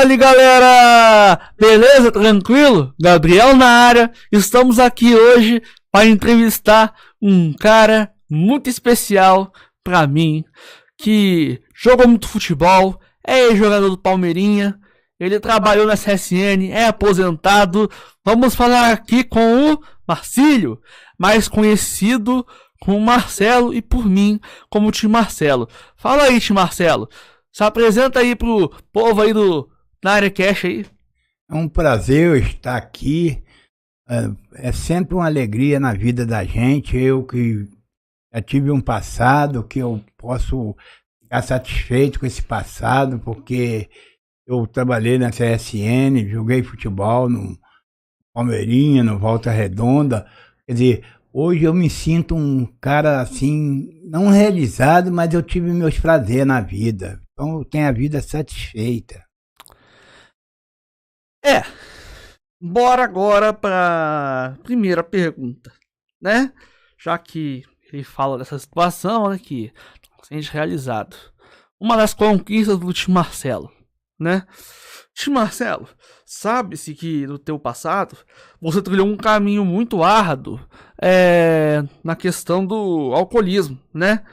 Dali, galera! Beleza? Tranquilo? Gabriel na área. Estamos aqui hoje para entrevistar um cara muito especial para mim, que jogou muito futebol, é jogador do Palmeirinha, ele trabalhou na CSN, é aposentado. Vamos falar aqui com o Marcílio, mais conhecido como Marcelo e por mim como Tio Marcelo. Fala aí, Tio Marcelo. Se apresenta aí pro povo aí na área cash aí. É um prazer estar aqui. É sempre uma alegria na vida da gente. Eu que já tive um passado, que eu posso ficar satisfeito com esse passado, porque eu trabalhei na CSN, joguei futebol no Palmeirinha, no Volta Redonda. Quer dizer, hoje eu me sinto um cara assim, não realizado, mas eu tive meus prazeres na vida. Então eu tenho a vida satisfeita. Bora agora para primeira pergunta, né? Já que ele fala dessa situação, né, que se sente realizado. Uma das conquistas do Tio Marcelo, né? Tio Marcelo, sabe-se que no teu passado você trilhou um caminho muito árduo na questão do alcoolismo, né?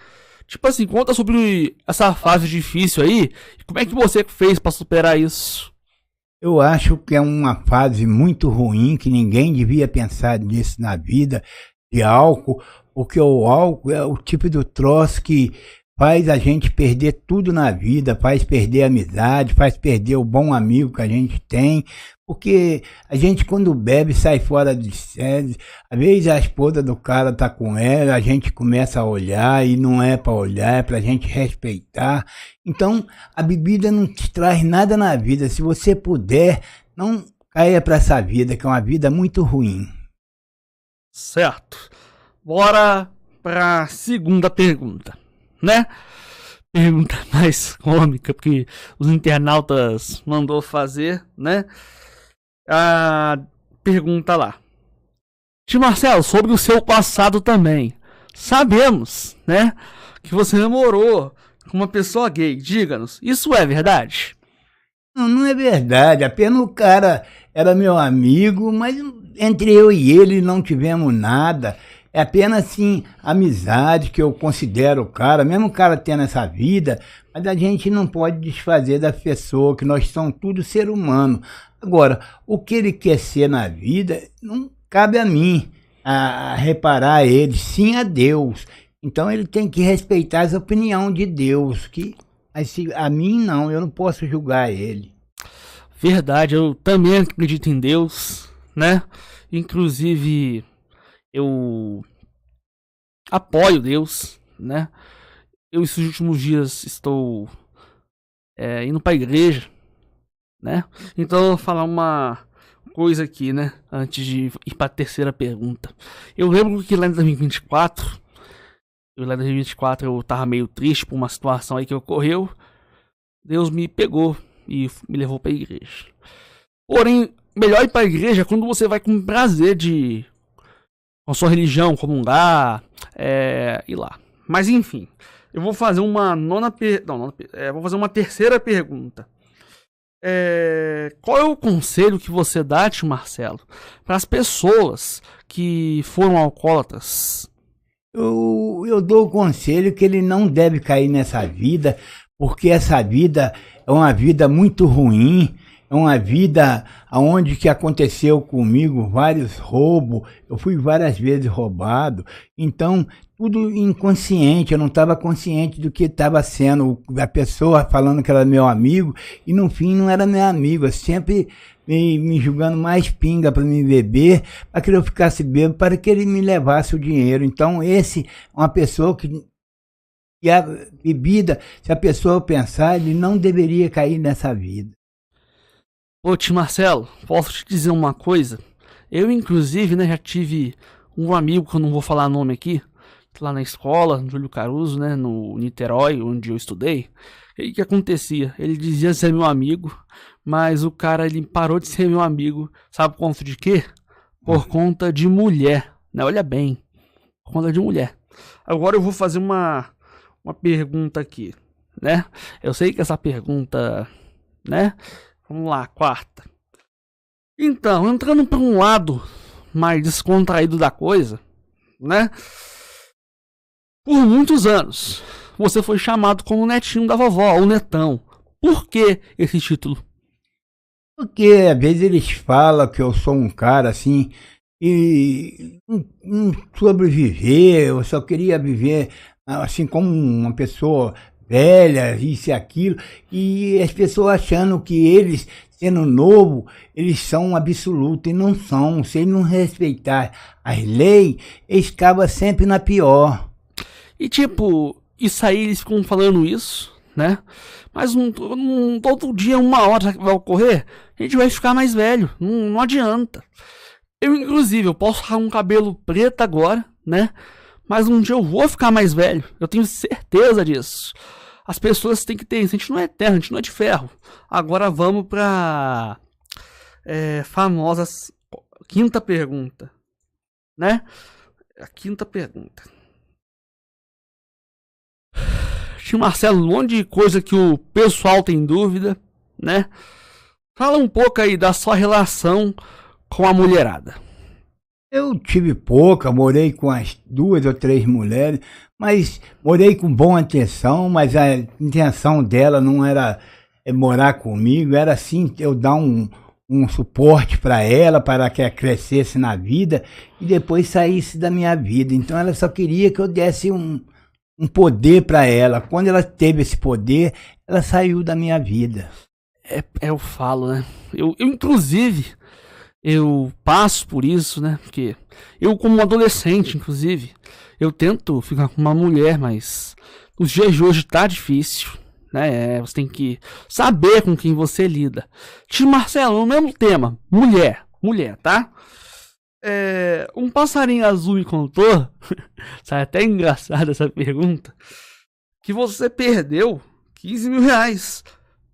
Tipo assim, conta sobre essa fase difícil aí e como é que você fez para superar isso. Eu acho que é uma fase muito ruim, que ninguém devia pensar nisso na vida, de álcool, porque o álcool é o tipo do troço que faz a gente perder tudo na vida, faz perder a amizade, faz perder o bom amigo que a gente tem, porque a gente quando bebe sai fora de série. Às vezes a esposa do cara tá com ela, a gente começa a olhar e não é para olhar, é pra gente respeitar. Então a bebida não te traz nada na vida. Se você puder, não caia para essa vida, que é uma vida muito ruim. Certo. Bora pra segunda pergunta, né? Pergunta mais cômica, porque os internautas mandou fazer, né? A pergunta lá. Tio Marcelo, sobre o seu passado também. Sabemos, né, que você namorou com uma pessoa gay. Diga-nos, isso é verdade? Não é verdade, apenas o cara era meu amigo, mas entre eu e ele não tivemos nada. É apenas assim, amizade que eu considero o cara, mesmo o cara tendo essa vida, mas a gente não pode desfazer da pessoa, que nós somos tudo ser humano. Agora, o que ele quer ser na vida, não cabe a mim a reparar a ele, sim a Deus. Então ele tem que respeitar as opiniões de Deus, que a mim não, eu não posso julgar ele. Verdade, eu também acredito em Deus, né? Inclusive, eu apoio Deus, né? Eu esses últimos dias estou indo para a igreja, né? Então eu vou falar uma coisa aqui, né? Antes de ir para a terceira pergunta. Eu lembro que lá em 2024, eu tava meio triste por uma situação aí que ocorreu. Deus me pegou e me levou para a igreja. Porém, melhor ir para a igreja quando você vai com prazer com a sua religião, comungar, ir lá. Mas enfim, eu vou fazer vou fazer uma terceira pergunta. Qual é o conselho que você dá, Tio Marcelo, para as pessoas que foram alcoólatras? Eu dou o conselho que ele não deve cair nessa vida, porque essa vida é uma vida muito ruim. É uma vida onde que aconteceu comigo vários roubos, eu fui várias vezes roubado, então tudo inconsciente, eu não estava consciente do que estava sendo, a pessoa falando que era meu amigo, e no fim não era meu amigo, eu sempre me julgando mais pinga para me beber, para que eu ficasse bêbado, para que ele me levasse o dinheiro. Então esse é uma pessoa que a bebida, se a pessoa pensar, ele não deveria cair nessa vida. Ô tio Marcelo, posso te dizer uma coisa? Eu inclusive, né, já tive um amigo, que eu não vou falar nome aqui, lá na escola, no Júlio Caruso, né, no Niterói, onde eu estudei. E o que acontecia? Ele dizia ser meu amigo, mas o cara, ele parou de ser meu amigo, sabe por conta de quê? Por conta de mulher, né, olha bem, por conta de mulher. Agora eu vou fazer uma pergunta aqui, né, eu sei que essa pergunta, né, Vamos lá, quarta. Então, entrando para um lado mais descontraído da coisa, né? Por muitos anos, você foi chamado como o netinho da vovó, o netão. Por que esse título? Porque às vezes eles falam que eu sou um cara assim e não sobreviver, eu só queria viver assim como uma pessoa velha, isso e aquilo, e as pessoas achando que eles, sendo novo, eles são absolutos e não são. Se eles não respeitar as leis, eles acabam sempre na pior. E tipo, isso aí eles ficam falando isso, né? Mas todo dia, uma hora que vai ocorrer, a gente vai ficar mais velho. Não adianta. Eu, inclusive, eu posso ficar com cabelo preto agora, né? Mas um dia eu vou ficar mais velho. Eu tenho certeza disso. As pessoas têm que ter isso. A gente não é eterno, a gente não é de ferro. Agora vamos pra famosas quinta pergunta, né? A quinta pergunta. Tio Marcelo, um monte de coisa que o pessoal tem dúvida, né? Fala um pouco aí da sua relação com a mulherada. Eu tive pouca, morei com as 2 ou 3 mulheres, mas morei com boa intenção, mas a intenção dela não era morar comigo, era assim, eu dar um suporte para ela, para que ela crescesse na vida e depois saísse da minha vida. Então ela só queria que eu desse um poder para ela. Quando ela teve esse poder, ela saiu da minha vida. Eu falo, né? Eu inclusive, eu passo por isso, né? Porque eu, como adolescente, inclusive, eu tento ficar com uma mulher, mas nos dias de hoje tá difícil, né? Você tem que saber com quem você lida. Tio Marcelo, no mesmo tema, mulher, tá? Um passarinho azul me contou, sabe, até engraçado essa pergunta, que você perdeu 15 mil reais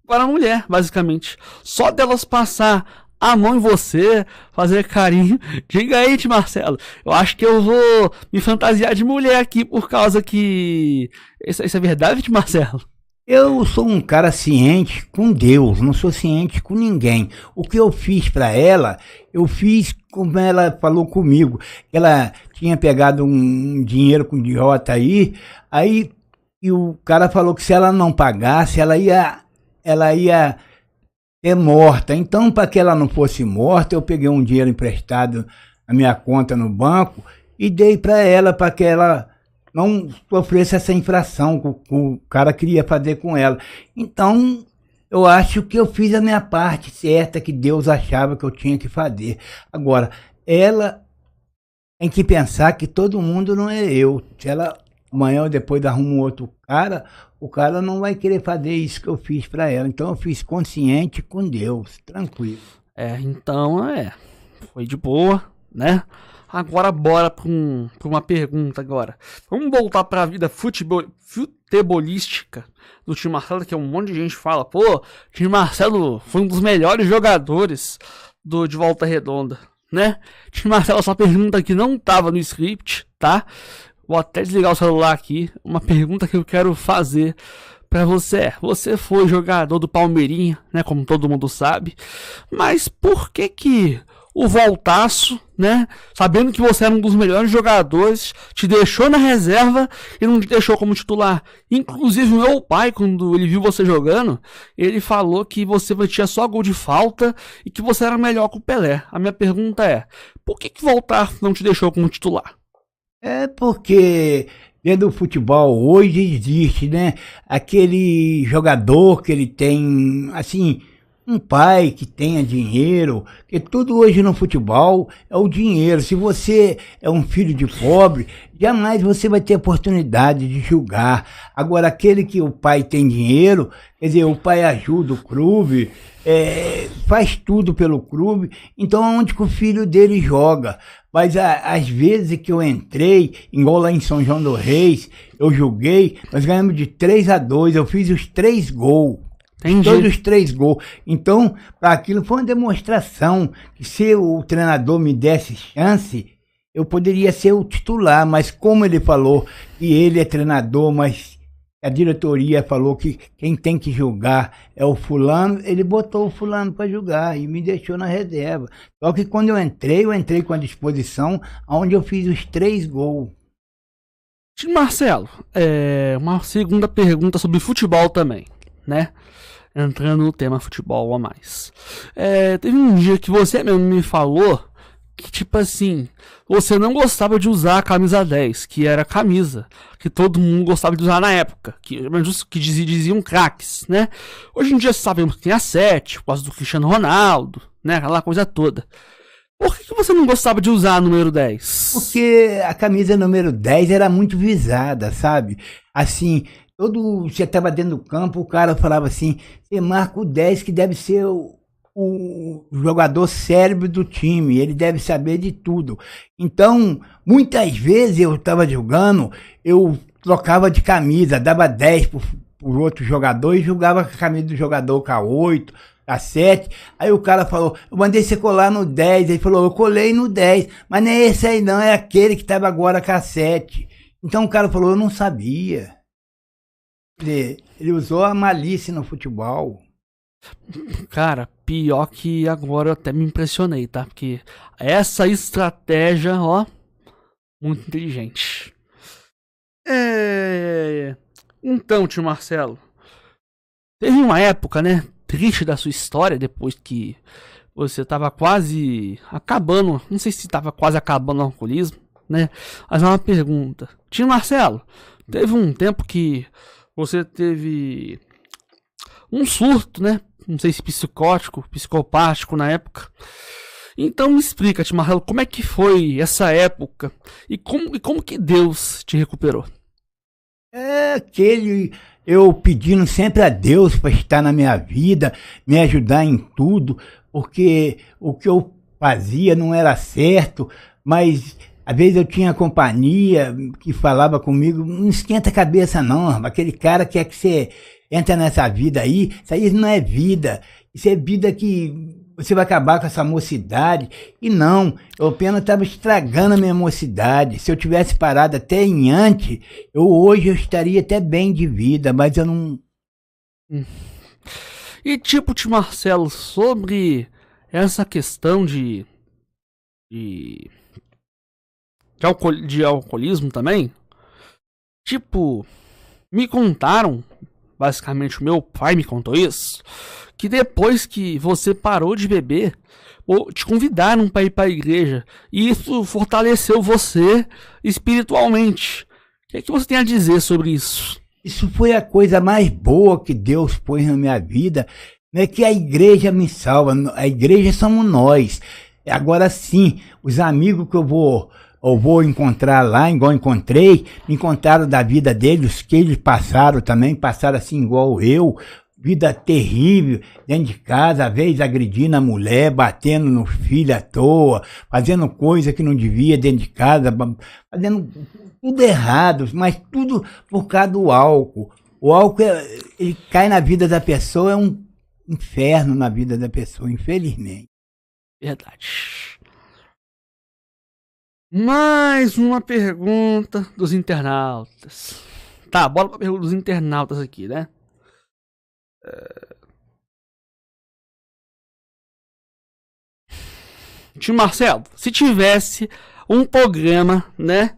para a mulher, basicamente. Só delas passar a mão em você, fazer carinho. Diga aí, tio Marcelo, eu acho que eu vou me fantasiar de mulher aqui por causa que... Isso é verdade, tio Marcelo? Eu sou um cara ciente com Deus, não sou ciente com ninguém. O que eu fiz para ela, eu fiz como ela falou comigo. Ela tinha pegado um dinheiro com idiota aí e o cara falou que se ela não pagasse, ela ia ser morta. Então, para que ela não fosse morta, eu peguei um dinheiro emprestado na minha conta no banco e dei para ela, para que ela não sofresse essa infração que o cara queria fazer com ela. Então, eu acho que eu fiz a minha parte certa, que Deus achava que eu tinha que fazer. Agora, ela tem que pensar que todo mundo não é eu. Se ela amanhã ou depois arruma um outro cara, o cara não vai querer fazer isso que eu fiz para ela. Então, eu fiz consciente com Deus, tranquilo. Então, foi de boa, né? Agora bora pra uma pergunta agora. Vamos voltar pra vida futebolística do tio Marcelo, que é um monte de gente fala, pô, tio Marcelo foi um dos melhores jogadores de Volta Redonda, né? Tio Marcelo, essa pergunta aqui não tava no script, tá? Vou até desligar o celular aqui. Uma pergunta que eu quero fazer pra você. Você foi jogador do Palmeirinha, né? Como todo mundo sabe. Mas por que o Voltaço, né, sabendo que você era um dos melhores jogadores, te deixou na reserva e não te deixou como titular? Inclusive, meu pai, quando ele viu você jogando, ele falou que você batia só gol de falta e que você era melhor que o Pelé. A minha pergunta é, por que Voltaço não te deixou como titular? É porque dentro do futebol hoje existe, né, aquele jogador que ele tem, assim, um pai que tenha dinheiro, que tudo hoje no futebol é o dinheiro. Se você é um filho de pobre, jamais você vai ter oportunidade de jogar. Agora, aquele que o pai tem dinheiro, quer dizer, o pai ajuda o clube, faz tudo pelo clube, então é onde que o filho dele joga. Mas às vezes que eu entrei, igual lá em São João do Reis, eu joguei, nós ganhamos de 3-2, eu fiz os 3 gols. Entendi. Todos os 3 gols. Então, para aquilo foi uma demonstração que se o treinador me desse chance, eu poderia ser o titular. Mas como ele falou que ele é treinador, mas a diretoria falou que quem tem que julgar é o fulano, ele botou o fulano para julgar e me deixou na reserva. Só que quando eu entrei com a disposição, onde eu fiz os 3 gols. Marcelo, uma segunda pergunta sobre futebol também, né? Entrando no tema futebol a mais. Teve um dia que você mesmo me falou que, tipo assim, você não gostava de usar a camisa 10, que era a camisa que todo mundo gostava de usar na época, que diziam craques, né? Hoje em dia sabemos que tem a 7, por causa do Cristiano Ronaldo, né? Aquela coisa toda. Por que você não gostava de usar a número 10? Porque a camisa número 10 era muito visada, sabe? Assim, você estava dentro do campo, o cara falava assim, você marca o 10 que deve ser o jogador cérebro do time, ele deve saber de tudo. Então, muitas vezes eu estava jogando, eu trocava de camisa, dava 10 pro outro jogador e jogava com a camisa do jogador com a 8, a 7. Aí o cara falou, eu mandei você colar no 10. Ele falou, eu colei no 10, mas não é esse aí não, é aquele que estava agora com a 7. Então o cara falou, eu não sabia. Ele usou a malícia no futebol. Cara, pior que agora eu até me impressionei, tá? Porque essa estratégia, ó, muito inteligente. Então, tio Marcelo, teve uma época, né, triste da sua história, depois que você tava quase acabando, não sei se tava quase acabando o alcoolismo, né? Mas é uma pergunta. Tio Marcelo, teve um tempo que você teve um surto, né? Não sei se psicótico, psicopático na época. Então me explica, tio Marcelo, como é que foi essa época e como que Deus te recuperou? Eu pedindo sempre a Deus para estar na minha vida, me ajudar em tudo, porque o que eu fazia não era certo, mas às vezes eu tinha companhia que falava comigo, não esquenta a cabeça não, aquele cara quer que você entra nessa vida aí, isso aí não é vida, isso é vida que você vai acabar com essa mocidade. E não, eu apenas estava estragando a minha mocidade. Se eu tivesse parado até em antes, hoje eu estaria até bem de vida, mas eu não... E tipo, tio Marcelo, sobre essa questão de alcoolismo também, tipo, me contaram, basicamente o meu pai me contou isso, que depois que você parou de beber, te convidaram para ir para a igreja, e isso fortaleceu você espiritualmente. O que é que você tem a dizer sobre isso? Isso foi a coisa mais boa que Deus pôs na minha vida, não é que a igreja me salva, a igreja somos nós. Agora sim, os amigos que eu vou encontrar lá, igual encontrei, me contaram da vida deles, que eles passaram também, passaram assim igual eu, vida terrível, dentro de casa, às vezes agredindo a mulher, batendo nos filhos à toa, fazendo coisa que não devia dentro de casa, fazendo tudo errado, mas tudo por causa do álcool. O álcool, ele cai na vida da pessoa, é um inferno na vida da pessoa, infelizmente. Verdade. Mais uma pergunta dos internautas. Tá, bora pra pergunta dos internautas aqui, né? Tio Marcelo, se tivesse um programa, né,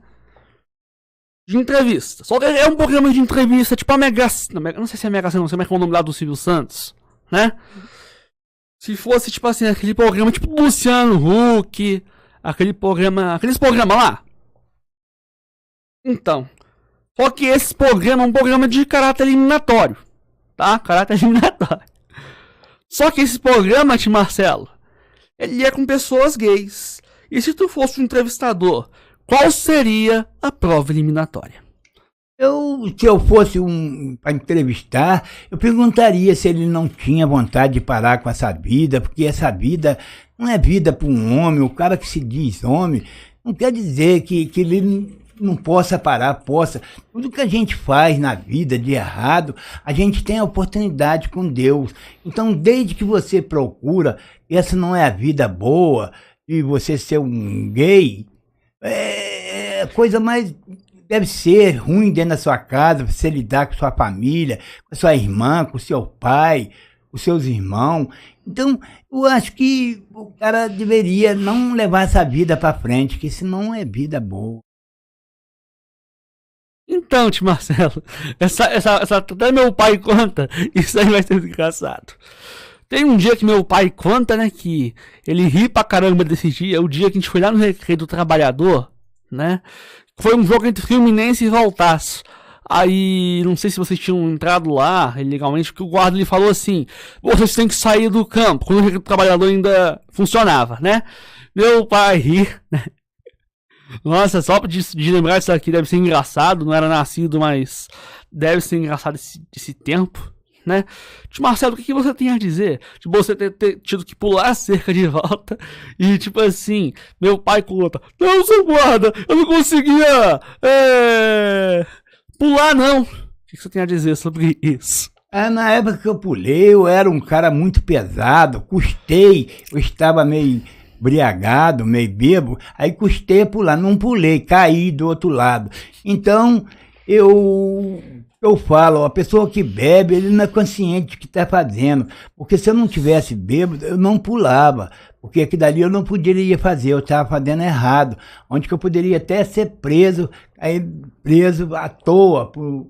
de entrevista, só que é um programa de entrevista, tipo a Mega... Não sei se é Mega Sena, não sei como é que é o nome lá do Silvio Santos, né? Se fosse, tipo assim, aquele programa tipo do Luciano Huck, aqueles programas lá. Então, só que esse programa é um programa de caráter eliminatório, tá? Caráter eliminatório. Só que esse programa, tio Marcelo, ele é com pessoas gays. E se tu fosse um entrevistador, qual seria a prova eliminatória? Se eu fosse para entrevistar, eu perguntaria se ele não tinha vontade de parar com essa vida, porque essa vida não é vida para um homem. O cara que se diz homem, não quer dizer que ele não possa parar, possa. Tudo que a gente faz na vida de errado, a gente tem a oportunidade com Deus. Então, desde que você procura, essa não é a vida boa, e você ser um gay, é a coisa mais deve ser ruim dentro da sua casa, você lidar com sua família, com a sua irmã, com o seu pai, com os seus irmãos. Então, eu acho que o cara deveria não levar essa vida para frente, que isso não é vida boa. Então, tio Marcelo, até meu pai conta, isso aí vai ser engraçado. Tem um dia que meu pai conta, né, que ele ri pra caramba desse dia, o dia que a gente foi lá no Recreio do Trabalhador, né, foi um jogo entre Fluminense e Valtaço. Aí, não sei se vocês tinham entrado lá ilegalmente, porque o guarda ele falou assim: vocês têm que sair do campo, quando o Recreio do Trabalhador ainda funcionava, né. Meu pai ri, né. Nossa, só de lembrar isso aqui deve ser engraçado, não era nascido, mas deve ser engraçado esse tempo, né? Tio Marcelo, o que você tem a dizer de você ter tido que pular a cerca de volta e tipo assim, meu pai conta, não, seu guarda, eu não conseguia pular não. O que você tem a dizer sobre isso? Na época que eu pulei, eu era um cara muito pesado, custei, eu estava meio embriagado, meio bêbado, aí custei a pular, não pulei, caí do outro lado. Então, eu falo, a pessoa que bebe, ele não é consciente do que está fazendo, porque se eu não tivesse bêbado, eu não pulava, porque aquilo dali eu não poderia fazer, eu estava fazendo errado, onde que eu poderia até ser preso, aí preso à toa, por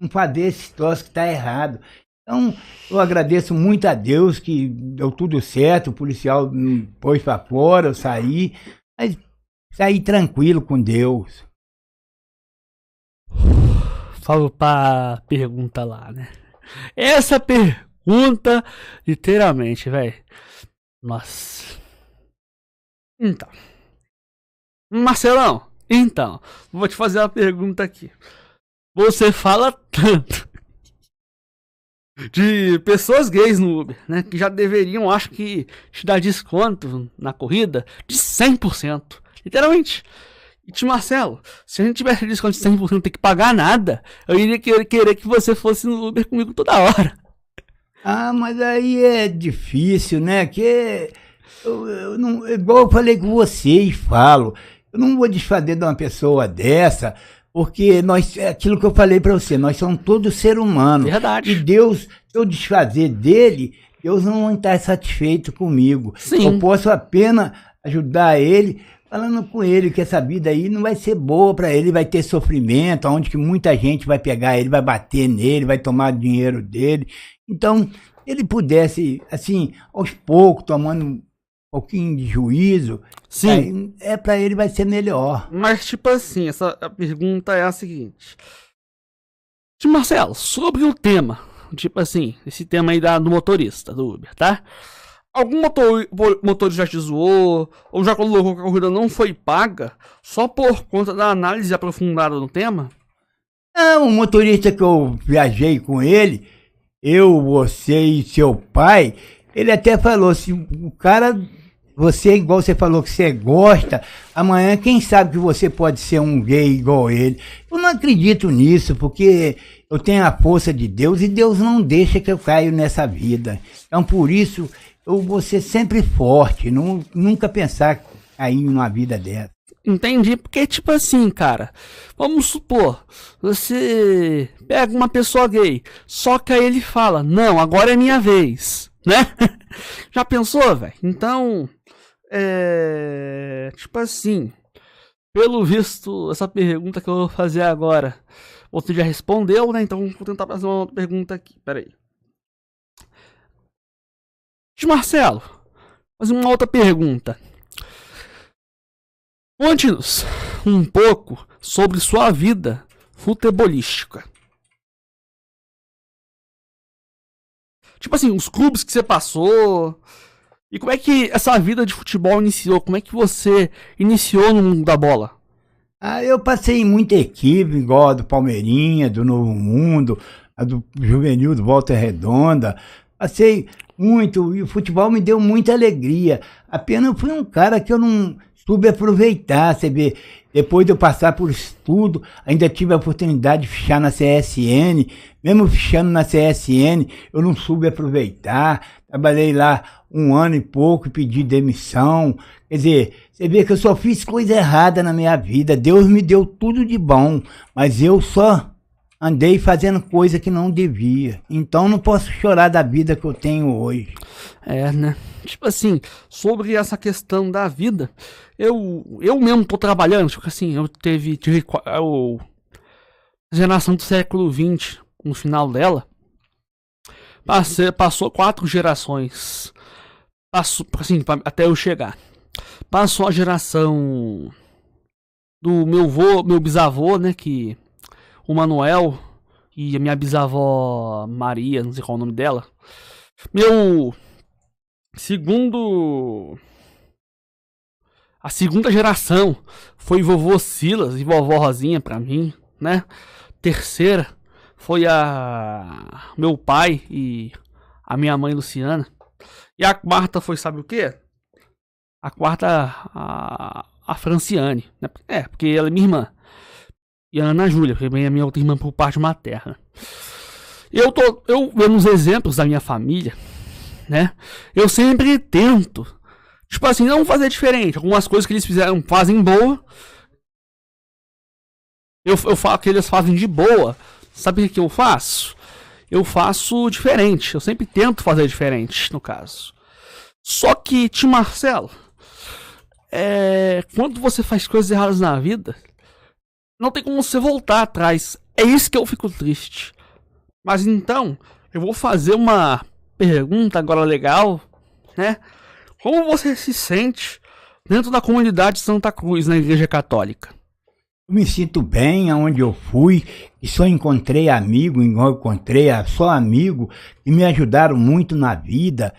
não fazer esse troço que está errado. Então, eu agradeço muito a Deus que deu tudo certo, o policial me pôs para fora, eu saí, mas saí tranquilo com Deus. Falo pra pergunta lá, né? Essa pergunta, literalmente, velho. Nossa. Então. Marcelão, então, vou te fazer uma pergunta aqui. Você fala tanto de pessoas gays no Uber, né? Que já deveriam, acho que, te dar desconto na corrida de 100%. Literalmente. E tio Marcelo, se a gente tivesse desconto de 100% não ter que pagar nada, eu iria querer que você fosse no Uber comigo toda hora. Mas aí é difícil, né? Que eu não, igual eu falei com você e falo, eu não vou desfazer de uma pessoa dessa, porque é aquilo que eu falei para você, nós somos todos ser humano. Verdade. E Deus, se eu desfazer dele, Deus não vai estar satisfeito comigo. Sim. Eu posso apenas ajudar ele, falando com ele que essa vida aí não vai ser boa para ele, vai ter sofrimento, onde que muita gente vai pegar ele, vai bater nele, vai tomar dinheiro dele. Então, ele pudesse, assim, aos poucos, tomando um pouquinho de juízo, sim, para ele vai ser melhor. Mas, tipo assim, a pergunta é a seguinte. Tio Marcelo, sobre o tema, tipo assim, esse tema aí do motorista do Uber, tá? Algum motorista já te zoou, ou já colocou que a corrida não foi paga, só por conta da análise aprofundada no tema? O motorista que eu viajei com ele, eu, você e seu pai, ele até falou assim, o cara, você, igual você falou que você gosta, amanhã quem sabe que você pode ser um gay igual ele. Eu não acredito nisso, porque eu tenho a força de Deus e Deus não deixa que eu caia nessa vida. Então, por isso, eu vou ser sempre forte, nunca pensar cair numa vida dessa. Entendi, porque tipo assim, cara, vamos supor, você pega uma pessoa gay, só que aí ele fala, não, agora é minha vez, né? Já pensou, velho? Então, tipo assim, pelo visto, essa pergunta que eu vou fazer agora, você já respondeu, né? Então vou tentar fazer uma outra pergunta aqui, peraí. Marcelo, fazer uma outra pergunta. Conte-nos um pouco sobre sua vida futebolística. Tipo assim, os clubes que você passou. E como é que essa vida de futebol iniciou? Como é que você iniciou no mundo da bola? Eu passei em muita equipe, igual a do Palmeirinha, do Novo Mundo, a do Juvenil, do Volta Redonda. Passei muito, e o futebol me deu muita alegria. Apenas eu fui um cara que eu não soube aproveitar, você vê. Depois de eu passar por isso tudo, ainda tive a oportunidade de fichar na CSN. Mesmo fichando na CSN, eu não soube aproveitar. Trabalhei lá 1 ano e pouco, pedi demissão. Quer dizer, você vê que eu só fiz coisa errada na minha vida. Deus me deu tudo de bom, mas eu só andei fazendo coisa que não devia. Então não posso chorar da vida que eu tenho hoje. Né? Tipo assim, sobre essa questão da vida, eu mesmo tô trabalhando, tipo assim, eu tive a geração do século XX, no final dela, passou 4 gerações, passou, assim, até eu chegar. Passou a geração do meu bisavô, né, que o Manuel, e a minha bisavó Maria, não sei qual é o nome dela. A segunda geração foi vovô Silas e vovó Rosinha pra mim, né? Terceira foi meu pai e a minha mãe Luciana. E a quarta foi, sabe o quê? A quarta, a Franciane, né? Porque ela é minha irmã. E a Ana Júlia, que é minha outra irmã por parte materna. Eu vendo os exemplos da minha família, né? Eu sempre tento, tipo assim, não fazer diferente. Algumas coisas que eles fazem boa, eu falo que eles fazem de boa. Sabe o que eu faço? Eu faço diferente. Eu sempre tento fazer diferente, no caso. Só que, tio Marcelo, quando você faz coisas erradas na vida, não tem como você voltar atrás. É isso que eu fico triste. Mas então, eu vou fazer uma pergunta agora legal, né? Como você se sente dentro da comunidade Santa Cruz, na Igreja Católica? Eu me sinto bem aonde eu fui e só encontrei amigo, só amigo que me ajudaram muito na vida.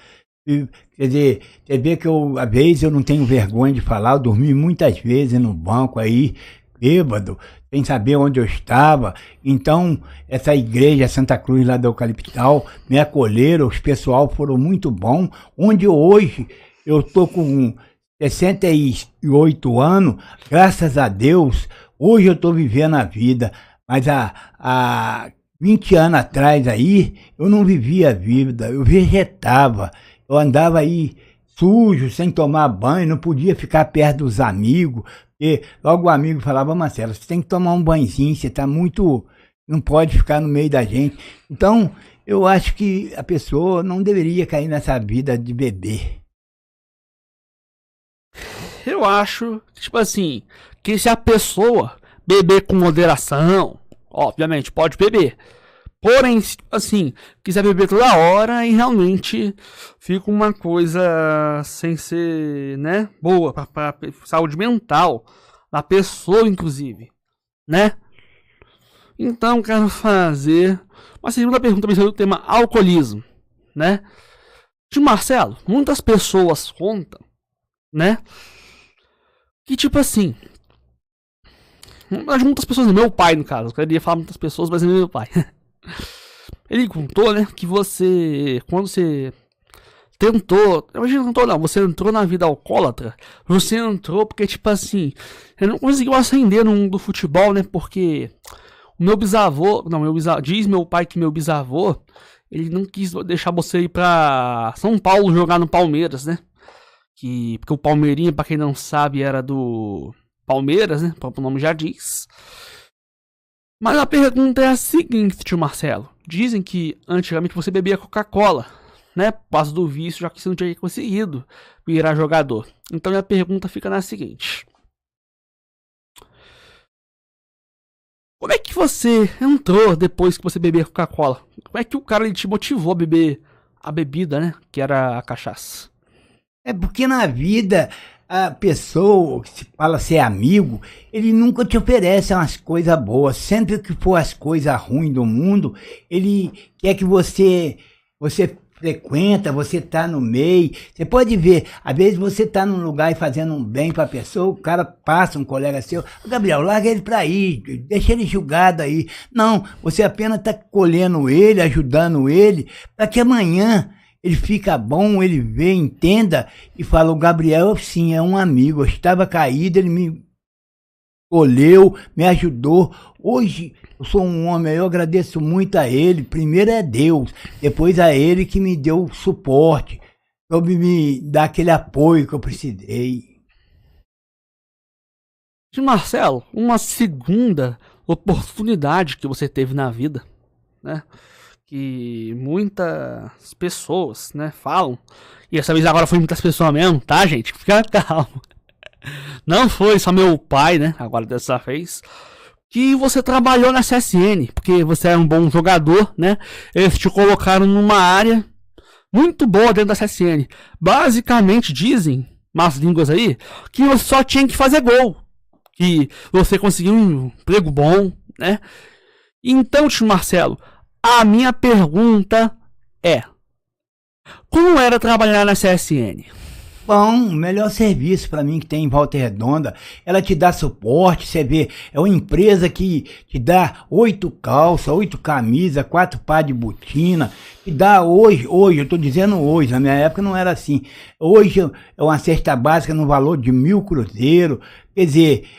Quer dizer, você vê que às vezes eu não tenho vergonha de falar, eu dormi muitas vezes no banco aí, bêbado, sem saber onde eu estava. Então, essa igreja Santa Cruz lá do Eucaliptal me acolheram, os pessoal foram muito bom. Onde hoje eu tô com 68 anos, graças a Deus, hoje eu tô vivendo a vida. Mas há 20 anos atrás aí, eu não vivia a vida, eu vegetava. Eu andava aí sujo, sem tomar banho, não podia ficar perto dos amigos. E logo o amigo falava: Marcelo, você tem que tomar um banhozinho, você tá muito... não pode ficar no meio da gente. Então, eu acho que a pessoa não deveria cair nessa vida de beber. Eu acho, tipo assim, que se a pessoa beber com moderação, obviamente pode beber. Porém, assim, quiser beber toda hora e realmente fica uma coisa sem ser, né, boa para saúde mental da pessoa, inclusive, né? Então, quero fazer uma segunda pergunta sobre o tema alcoolismo, né? De Marcelo, muitas pessoas contam, né, que tipo assim, muitas pessoas, meu pai no caso, eu queria falar muitas pessoas, mas é meu pai. Ele contou, né, que quando você tentou, você entrou na vida alcoólatra, você entrou porque, tipo assim, eu não conseguiu ascender no mundo do futebol, né, porque o meu bisavô, diz meu pai que meu bisavô, ele não quis deixar você ir pra São Paulo jogar no Palmeiras, né, porque o Palmeirinha, pra quem não sabe, era do Palmeiras, né, o nome já diz. Mas a pergunta é a seguinte, tio Marcelo. Dizem que antigamente você bebia Coca-Cola, né? Por causa do vício, já que você não tinha conseguido virar jogador. Então minha pergunta fica na seguinte: como é que você entrou depois que você bebia Coca-Cola? Como é que o cara te motivou a beber a bebida, né? Que era a cachaça. É porque na vida a pessoa que se fala ser amigo, ele nunca te oferece umas coisas boas. Sempre que for as coisas ruins do mundo, ele quer que você frequenta, você tá no meio. Você pode ver, às vezes você tá num lugar e fazendo um bem pra pessoa, o cara passa, um colega seu: Gabriel, larga ele pra ir, deixa ele julgado aí. Não, você apenas tá colhendo ele, ajudando ele, para que amanhã ele fica bom, ele vê, entenda e fala, o Gabriel, sim, é um amigo. Eu estava caído, ele me olhou, me ajudou. Hoje eu sou um homem, eu agradeço muito a ele. Primeiro é Deus, depois a ele que me deu suporte, soube me dar aquele apoio que eu precisei. Marcelo, uma segunda oportunidade que você teve na vida, né? Que muitas pessoas, né, falam. E essa vez agora foi muitas pessoas mesmo, tá, gente? Fica calmo. Não foi só meu pai, né? Agora dessa vez. Que você trabalhou na CSN, porque você é um bom jogador, né? Eles te colocaram numa área muito boa dentro da CSN. Basicamente dizem, más línguas aí, que você só tinha que fazer gol. Que você conseguiu um emprego bom, né? Então, tio Marcelo, a minha pergunta é: como era trabalhar na CSN? Bom, o melhor serviço para mim que tem em Volta Redonda, ela te dá suporte, você vê, é uma empresa que te dá 8 calças, 8 camisas, 4 par de botina, te dá hoje, eu tô dizendo hoje, na minha época não era assim, hoje é uma cesta básica no valor de 1.000 cruzeiros, quer dizer,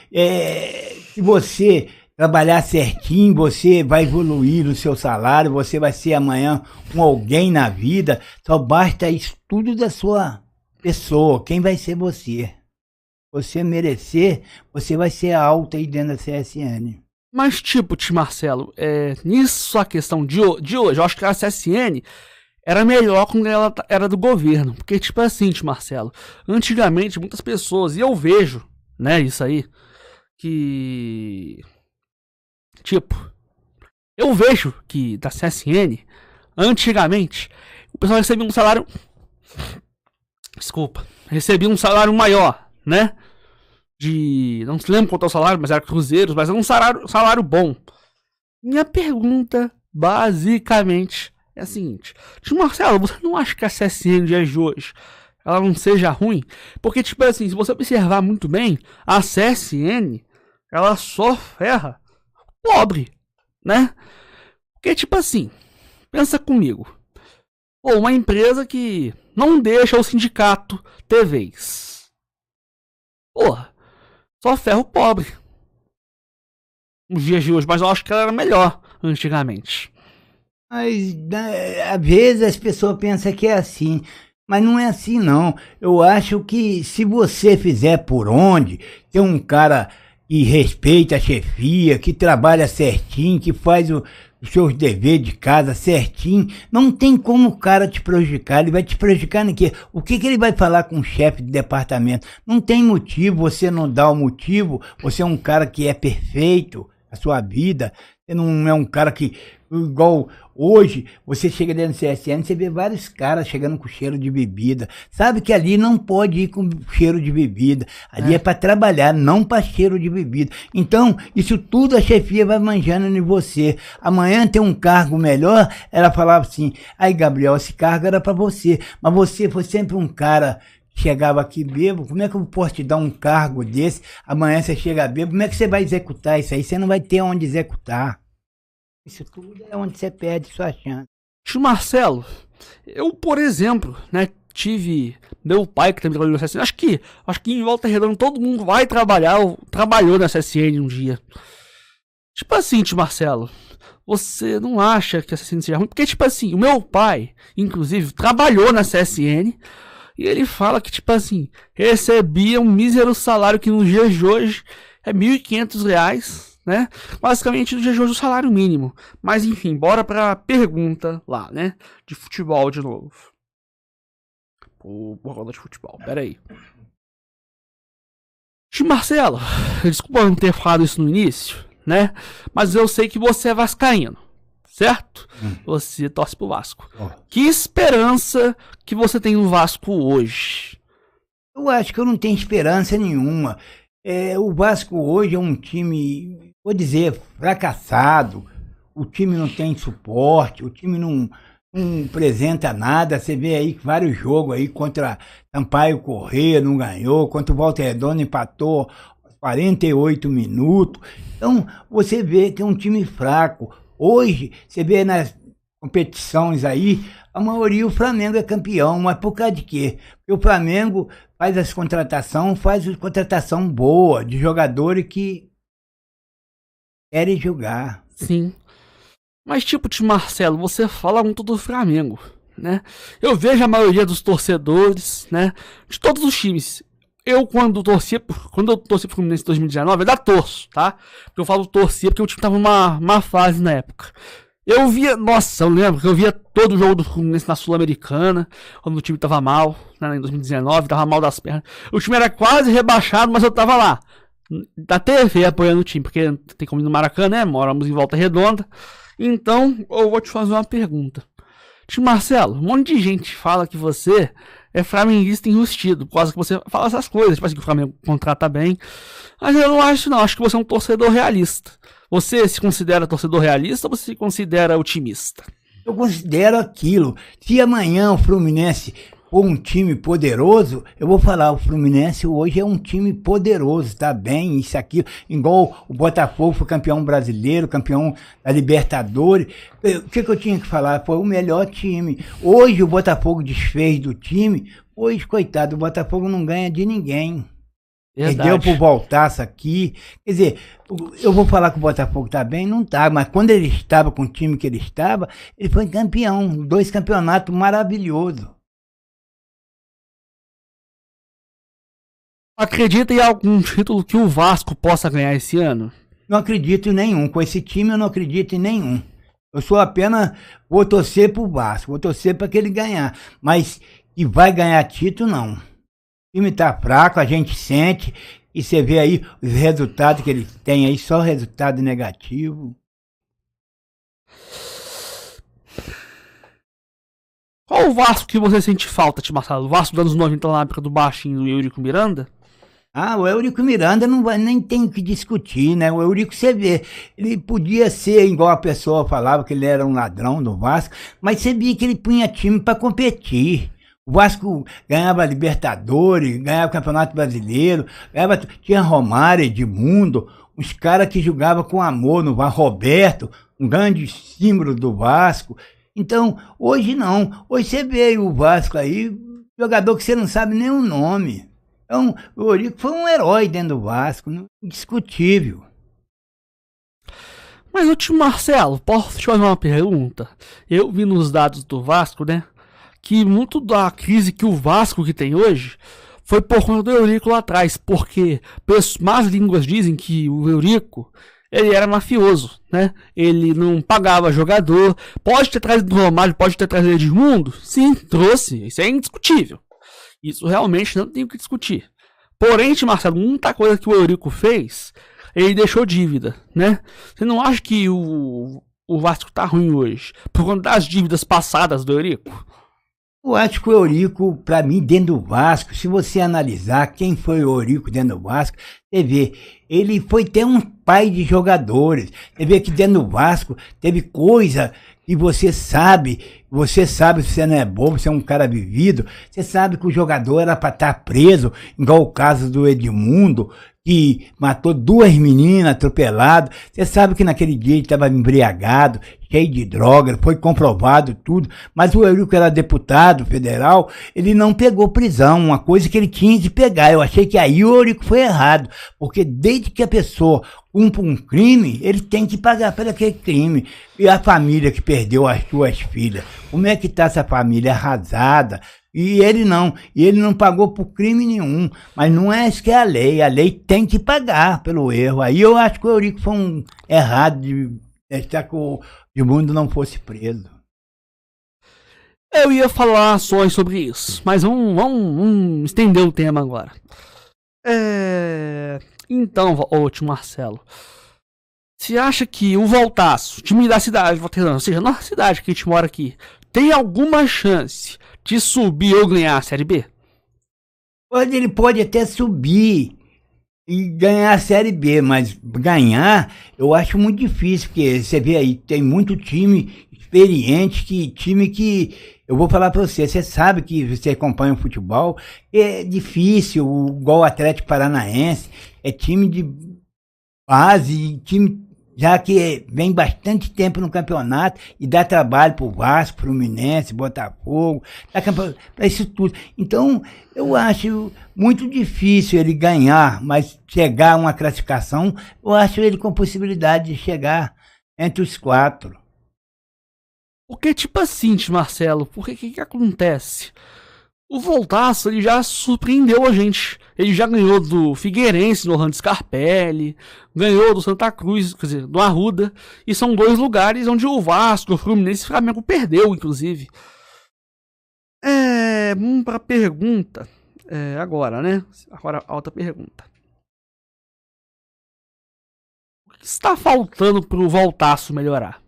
se você trabalhar certinho, você vai evoluir no seu salário, você vai ser amanhã um alguém na vida, só basta estudo da sua pessoa, quem vai ser você? Você merecer, você vai ser alto aí dentro da CSN. Mas tipo, tio Marcelo, nisso a questão de hoje, eu acho que a CSN era melhor quando ela era do governo. Porque tipo assim, tio Marcelo, antigamente muitas pessoas, e eu vejo, né, isso aí, que... Tipo, eu vejo que da CSN, antigamente, o pessoal recebia um salário... Desculpa, recebia um salário maior, né? Não se lembro quanto é o salário, mas era cruzeiros, mas era um salário bom. Minha pergunta, basicamente, é a seguinte: tio Marcelo, você não acha que a CSN dia de hoje ela não seja ruim? Porque, tipo assim, se você observar muito bem, a CSN, ela só ferra o pobre, né? Porque, tipo assim, pensa comigo. Pô, uma empresa que não deixa o sindicato ter vez. Porra, só ferra o pobre. Nos dias de hoje, mas eu acho que ela era melhor antigamente. Mas às vezes as pessoas pensam que é assim, mas não é assim não. Eu acho que se você fizer por onde, tem um cara que respeita a chefia, que trabalha certinho, que faz os seus deveres de casa certinho, não tem como o cara te prejudicar. Ele vai te prejudicar no quê? O que ele vai falar com o chefe de departamento? Não tem motivo, você não dá o motivo, você é um cara que é perfeito na sua vida, você não é um cara que, igual hoje, você chega dentro do CSN, você vê vários caras chegando com cheiro de bebida. Sabe que ali não pode ir com cheiro de bebida. Ali é para trabalhar, não para cheiro de bebida. Então, isso tudo a chefia vai manjando em você. Amanhã tem um cargo melhor, ela falava assim, aí Gabriel, esse cargo era para você, mas você foi sempre um cara... Chegava aqui bêbado, como é que eu posso te dar um cargo desse? Amanhã você chega bêbado, como é que você vai executar isso aí? Você não vai ter onde executar. Isso tudo é onde você perde sua chance. Tio Marcelo, eu, por exemplo, né, tive meu pai que também trabalhou na CSN. Acho que em Volta Redonda todo mundo vai trabalhar, ou trabalhou na CSN um dia. Tipo assim, tio Marcelo, você não acha que a CSN seja ruim? Porque, tipo assim, o meu pai, inclusive, trabalhou na CSN. E ele fala que, tipo assim, recebia um mísero salário que nos dias de hoje é R$1.500, né? Basicamente, nos dias de hoje, o salário mínimo. Mas, enfim, bora pra pergunta lá, né? De futebol de novo. Por roda de futebol, pera aí. Tio Marcelo, desculpa não ter falado isso no início, né? Mas eu sei que você é vascaíno. Certo? Você torce pro Vasco. Que esperança que você tem no Vasco hoje? Eu acho que eu não tenho esperança nenhuma. O Vasco hoje é um time, vou dizer, fracassado. O time não tem suporte, o time não apresenta nada. Você vê aí vários jogos aí contra Sampaio Corrêa, não ganhou, contra o Volta Redonda empatou 48 minutos. Então, você vê que é um time fraco. Hoje, você vê competições aí, a maioria o Flamengo é campeão, mas por causa de quê? Porque o Flamengo faz contratação boa, de jogadores que querem jogar. Sim. Mas tipo, de Marcelo, você fala muito do Flamengo, né? Eu vejo a maioria dos torcedores, né? De todos os times. Quando eu torci pro Fluminense em 2019, eu ainda torço, tá? Porque eu falo torcer porque o time tava numa fase na época. Eu lembro que eu via todo o jogo do Fluminense na Sul-Americana, quando o time tava mal, né, em 2019, tava mal das pernas. O time era quase rebaixado, mas eu tava lá, da TV apoiando o time, porque tem como ir no Maracanã, né? Moramos em Volta Redonda. Então, eu vou te fazer uma pergunta. Tio Marcelo, um monte de gente fala que você é flamenguista enrustido, por causa que você fala essas coisas, tipo assim, que o Flamengo contrata bem. Mas eu não acho, não. Acho que você é um torcedor realista. Você se considera torcedor realista ou você se considera otimista? Eu considero aquilo. Se amanhã o Fluminense for um time poderoso, eu vou falar, o Fluminense hoje é um time poderoso, tá bem, isso aqui, igual o Botafogo foi campeão brasileiro, campeão da Libertadores. O que eu tinha que falar? Foi o melhor time. Hoje o Botafogo desfez do time, hoje, coitado, o Botafogo não ganha de ninguém. Perdeu por voltaço aqui. Quer dizer, eu vou falar que o Botafogo tá bem? Não tá, mas quando ele estava com o time que ele estava, ele foi campeão. 2 campeonatos maravilhosos. Acredita em algum título que o Vasco possa ganhar esse ano? Não acredito em nenhum. Com esse time eu não acredito em nenhum. Eu sou apenas, vou torcer pro Vasco, vou torcer para que ele ganhar. Mas que vai ganhar título, não. O time tá fraco, a gente sente, e você vê aí os resultados que ele tem aí, só resultado negativo. Qual o Vasco que você sente falta, Tio Marcelo? O Vasco dos anos 90 na época do Baixinho do Eurico Miranda? Ah, o Eurico Miranda não vai, nem tem o que discutir, né? O Eurico, você vê, ele podia ser, igual a pessoa falava, que ele era um ladrão do Vasco, mas você via que ele punha time para competir. O Vasco ganhava Libertadores, ganhava Campeonato Brasileiro, tinha Romário, Edmundo, uns caras que jogavam com amor no Vasco, Roberto, um grande símbolo do Vasco. Então, hoje não. Hoje você vê o Vasco aí, jogador que você não sabe nem o nome. Então, o Eurico foi um herói dentro do Vasco, indiscutível. Mas, ô tio Marcelo, posso te fazer uma pergunta? Eu vi nos dados do Vasco, né, que muito da crise que o Vasco que tem hoje foi por conta do Eurico lá atrás, porque más línguas dizem que o Eurico, ele era mafioso, né? Ele não pagava jogador. Pode ter trazido o Romário, pode ter trazido Edmundo? Sim, trouxe. Isso é indiscutível. Isso realmente não tem o que discutir. Porém, Marcelo, muita coisa que o Eurico fez, ele deixou dívida, né? Você não acha que o Vasco tá ruim hoje por conta das dívidas passadas do Eurico? Eu acho que o Eurico, para mim, dentro do Vasco, se você analisar quem foi o Eurico dentro do Vasco, você vê, ele foi ter um pai de jogadores. Você vê que dentro do Vasco teve coisa que você sabe se você não é bobo, você é um cara vivido, você sabe que o jogador era para estar preso, igual o caso do Edmundo, que matou 2 meninas atropeladas. Você sabe que naquele dia ele estava embriagado, cheio de droga, foi comprovado tudo, mas o Eurico era deputado federal, ele não pegou prisão, uma coisa que ele tinha de pegar. Eu achei que aí o Eurico foi errado, porque desde que a pessoa cumpre um crime, ele tem que pagar por aquele crime. E a família que perdeu as suas filhas, como é que está essa família arrasada? E ele não pagou por crime nenhum, mas não é isso que é a lei tem que pagar pelo erro. Aí eu acho que o Eurico foi um errado de deixar que o Edmundo não fosse preso. Eu ia falar só sobre isso, mas vamos estender o tema agora. Então, ô tio Marcelo, você acha que o Voltaço, time da cidade, ou seja, nossa cidade que a gente mora aqui, tem alguma chance de subir ou ganhar a Série B? Ele pode até subir e ganhar a Série B, mas ganhar eu acho muito difícil, porque você vê aí, tem muito time experiente, time que, eu vou falar pra você, você sabe que você acompanha o futebol, é difícil, igual o Atlético Paranaense, é time de base, time já que vem bastante tempo no campeonato e dá trabalho pro Vasco, Fluminense, Botafogo, para isso tudo. Então, eu acho muito difícil ele ganhar, mas chegar a uma classificação, eu acho ele com possibilidade de chegar entre os 4. Porque, tipo assim, Marcelo, porque o que acontece? O Voltaço, ele já surpreendeu a gente. Ele já ganhou do Figueirense, do Orlando Scarpelli, ganhou do Santa Cruz, quer dizer, do Arruda. E são 2 lugares onde o Vasco, o Fluminense e o Flamengo perdeu, inclusive. Vamos pra pergunta. Agora, né? Agora a outra pergunta. O que está faltando pro Voltaço melhorar?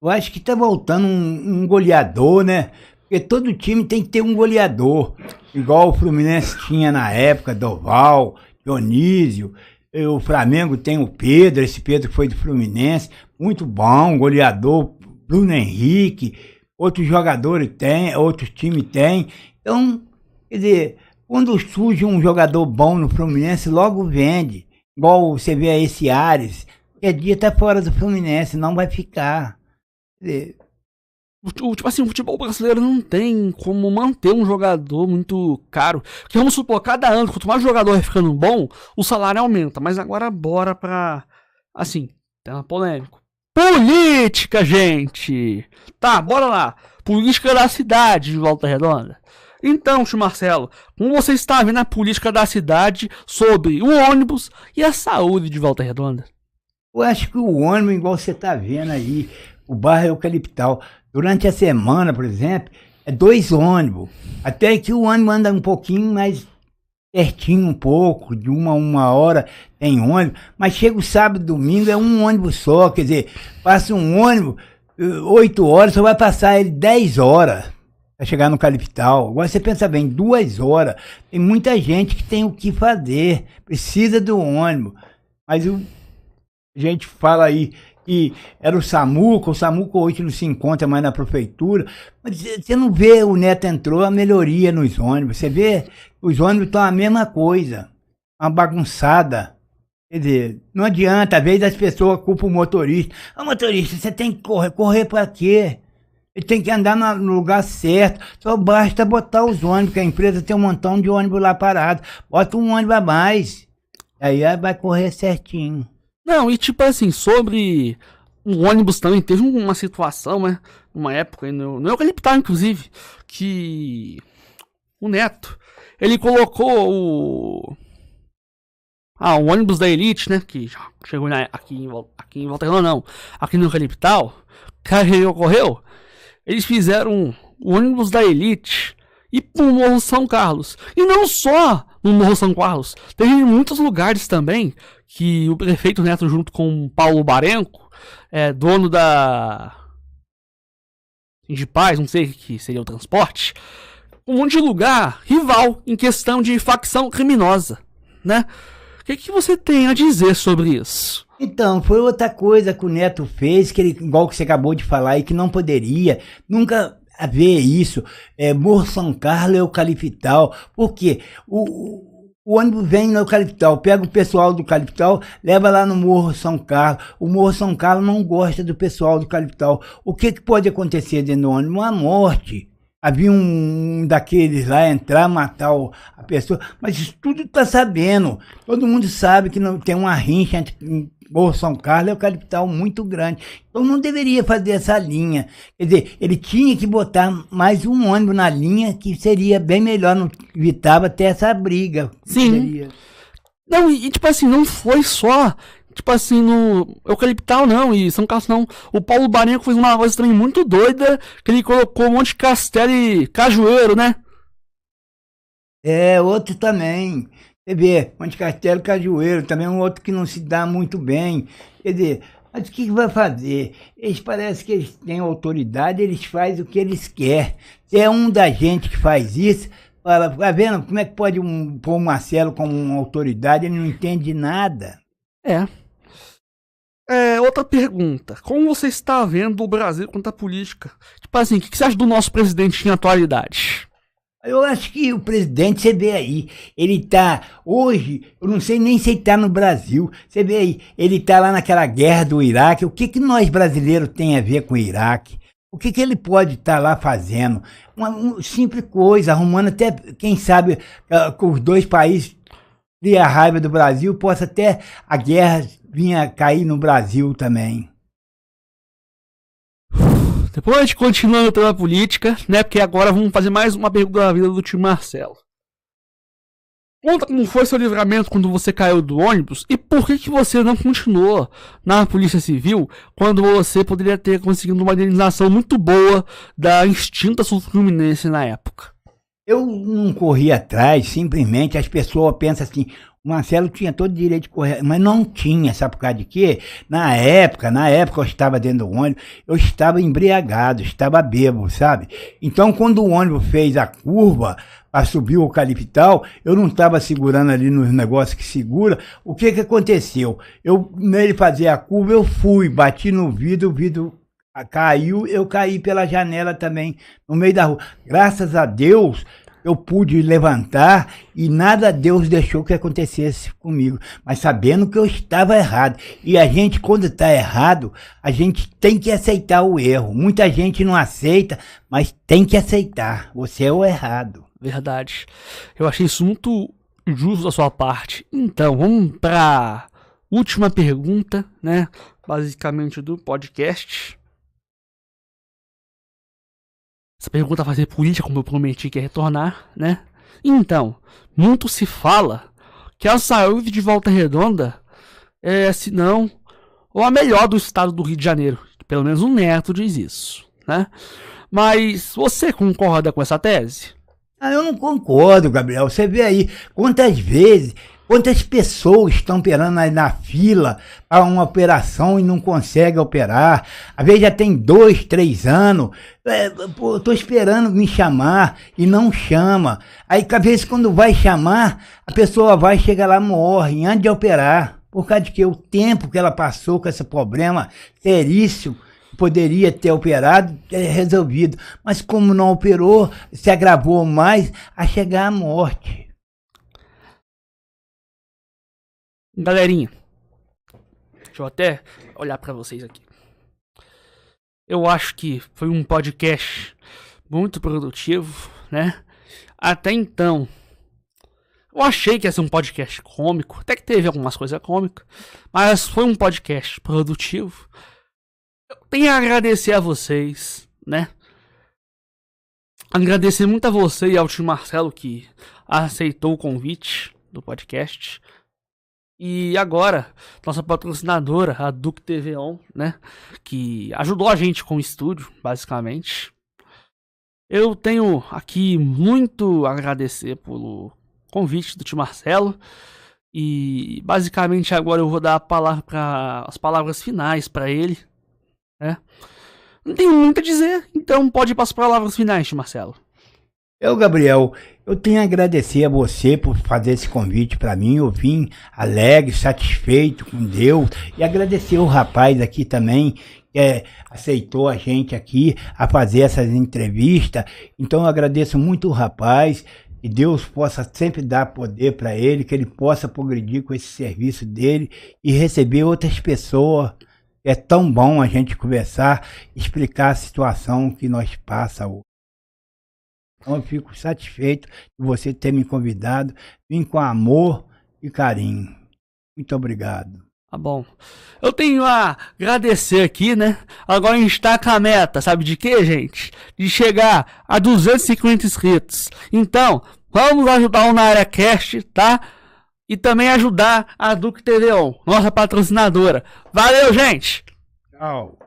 Eu acho que tá voltando um goleador, né? Porque todo time tem que ter um goleador. Igual o Fluminense tinha na época, Doval, Dionísio. O Flamengo tem o Pedro, esse Pedro foi do Fluminense. Muito bom, goleador. Bruno Henrique. Outros jogadores tem, outros times tem. Então, quer dizer, quando surge um jogador bom no Fluminense, logo vende. Igual você vê aí esse Ares. Qualquer dia tá fora do Fluminense, não vai ficar. Quer dizer, Tipo assim, o futebol brasileiro não tem como manter um jogador muito caro. Porque vamos supor, cada ano, quanto mais o jogador vai ficando bom, o salário aumenta. Mas agora bora pra... Assim, tema polêmico. Política, gente! Tá, bora lá. Política da cidade de Volta Redonda. Então, tio Marcelo, como você está vendo a política da cidade sobre o ônibus e a saúde de Volta Redonda? eu acho que o ônibus, igual você tá vendo aí, o bairro Eucaliptal, durante a semana, por exemplo, é 2 ônibus. Até que o ônibus anda um pouquinho mais pertinho um pouco, de 1 hora tem ônibus, mas chega o sábado e domingo, é um ônibus só, quer dizer, passa um ônibus 8 horas, só vai passar ele 10 horas para chegar no Caliptal. Agora você pensa bem, 2 horas, tem muita gente que tem o que fazer, precisa do ônibus, mas a gente fala aí que era o Samuca hoje não se encontra mais na prefeitura, mas você não vê, o Neto entrou, a melhoria nos ônibus, você vê, os ônibus estão a mesma coisa, uma bagunçada, quer dizer, não adianta, às vezes as pessoas culpam o motorista, motorista, você tem que correr para quê? Ele tem que andar no lugar certo, só basta botar os ônibus, que a empresa tem um montão de ônibus lá parado, bota um ônibus a mais, aí vai correr certinho. Não, e tipo assim, sobre o ônibus também, teve uma situação, né? Uma época, no Eucaliptal, inclusive, que o Neto, ele colocou o ônibus da Elite, né? Que chegou aqui em Volta Redonda, não. Aqui no Eucaliptal, que ocorreu, eles fizeram o ônibus da Elite e pro Morro São Carlos. E não só no Morro São Carlos, teve em muitos lugares também que o prefeito Neto, junto com o Paulo Barenco, dono da de Paz, não sei o que seria o transporte, um monte de lugar rival em questão de facção criminosa, né? O que você tem a dizer sobre isso? Então, foi outra coisa que o Neto fez, que ele, igual que você acabou de falar aí, que não poderia nunca haver isso. Morro São Carlos é Eucaliptal. Por quê? O ônibus vem no Eucaliptal, pega o pessoal do Eucaliptal, leva lá no Morro São Carlos. O Morro São Carlos não gosta do pessoal do Eucaliptal. O que pode acontecer dentro do ônibus? Uma morte. Havia um daqueles lá entrar, matar a pessoa. Mas isso tudo tá sabendo. Todo mundo sabe que não tem uma rincha entre Morro São Carlos e Eucaliptal muito grande. Então não deveria fazer essa linha. Quer dizer, ele tinha que botar mais um ônibus na linha, que seria bem melhor, não evitava até essa briga. Sim. Seria. Não, e tipo assim, não foi só, tipo assim, no Eucaliptal não, e São Carlos não. O Paulo Barenco fez uma coisa também muito doida, que ele colocou um monte de castelo e cajueiro, né? Outro também. Você vê, Monte Castelo, Cajueiro, também um outro que não se dá muito bem. Quer dizer, mas o que vai fazer? Eles parecem que eles têm autoridade, eles fazem o que eles querem. Se é um da gente que faz isso, fala, tá vendo como é que pode pôr o Marcelo como uma autoridade, ele não entende nada. Outra pergunta. Como você está vendo o Brasil quanto à política? Tipo assim, o que você acha do nosso presidente em atualidade? Eu acho que o presidente, você vê aí, ele tá, hoje, eu não sei nem se ele tá no Brasil, você vê aí, ele tá lá naquela guerra do Iraque, o que que nós brasileiros tem a ver com o Iraque? O que que ele pode estar lá fazendo? Uma simples coisa, arrumando até, quem sabe, com os dois países e a raiva do Brasil, possa até a guerra vir a cair no Brasil também. Depois a gente continua no tema política, né? Porque agora vamos fazer mais uma pergunta da vida do tio Marcelo. Conta como foi seu livramento quando você caiu do ônibus e por que você não continuou na Polícia Civil quando você poderia ter conseguido uma indenização muito boa da extinta Sul Fluminense na época? Eu não corri atrás, simplesmente as pessoas pensam assim, o Marcelo tinha todo o direito de correr, mas não tinha, sabe por causa de quê? Na época eu estava dentro do ônibus, eu estava embriagado, estava bêbado, sabe? Então quando o ônibus fez a curva para subir o Eucaliptal, eu não estava segurando ali nos negócios que segura, o que que aconteceu? Nele fazer a curva, eu fui, bati no vidro, o vidro caiu, eu caí pela janela também, no meio da rua. Graças a Deus, eu pude levantar e nada Deus deixou que acontecesse comigo. Mas sabendo que eu estava errado. E a gente, quando está errado, a gente tem que aceitar o erro. Muita gente não aceita, mas tem que aceitar. Você é o errado. Verdade. Eu achei isso muito justo da sua parte. Então, vamos para última pergunta, né? Basicamente do podcast. Essa pergunta vai ser política, como eu prometi que ia retornar, né? Então, muito se fala que a saúde de Volta Redonda é, se não, ou a melhor do estado do Rio de Janeiro. Pelo menos o Neto diz isso, né? Mas você concorda com essa tese? Eu não concordo, Gabriel. Você vê aí quantas pessoas estão operando aí na fila para uma operação e não conseguem operar. Às vezes já tem 2, 3 anos. Tô esperando me chamar e não chama. Aí, às vezes, quando vai chamar, a pessoa vai, chega lá, morre antes de operar. Por causa de que o tempo que ela passou com esse problema seríssimo, poderia ter operado, resolvido. Mas como não operou, se agravou mais a chegar à morte. Galerinha, deixa eu até olhar pra vocês aqui. Eu acho que foi um podcast muito produtivo, né? Até então, eu achei que ia ser um podcast cômico, até que teve algumas coisas cômicas, mas foi um podcast produtivo. Eu tenho a agradecer a vocês, né? Agradecer muito a você e ao tio Marcelo que aceitou o convite do podcast. E agora, nossa patrocinadora, a Duke TV On, né? Que ajudou a gente com o estúdio, basicamente. Eu tenho aqui muito a agradecer pelo convite do tio Marcelo. E basicamente agora eu vou dar as palavras finais para ele, né? Não tenho muito a dizer, então pode ir para as palavras finais, tio Marcelo. Gabriel, eu tenho a agradecer a você por fazer esse convite para mim. Eu vim alegre, satisfeito com Deus. E agradecer o rapaz aqui também, que aceitou a gente aqui a fazer essas entrevistas. Então eu agradeço muito o rapaz. Que Deus possa sempre dar poder para ele, que ele possa progredir com esse serviço dele e receber outras pessoas. É tão bom a gente conversar, explicar a situação que nós passamos. Então eu fico satisfeito de você ter me convidado. Vim com amor e carinho. Muito obrigado. Tá bom. Eu tenho a agradecer aqui, né? Agora a gente tá com a meta, sabe de quê, gente? De chegar a 250 inscritos. Então, vamos ajudar o Na Área Cast, tá? E também ajudar a Duke TV On, nossa patrocinadora. Valeu, gente! Tchau.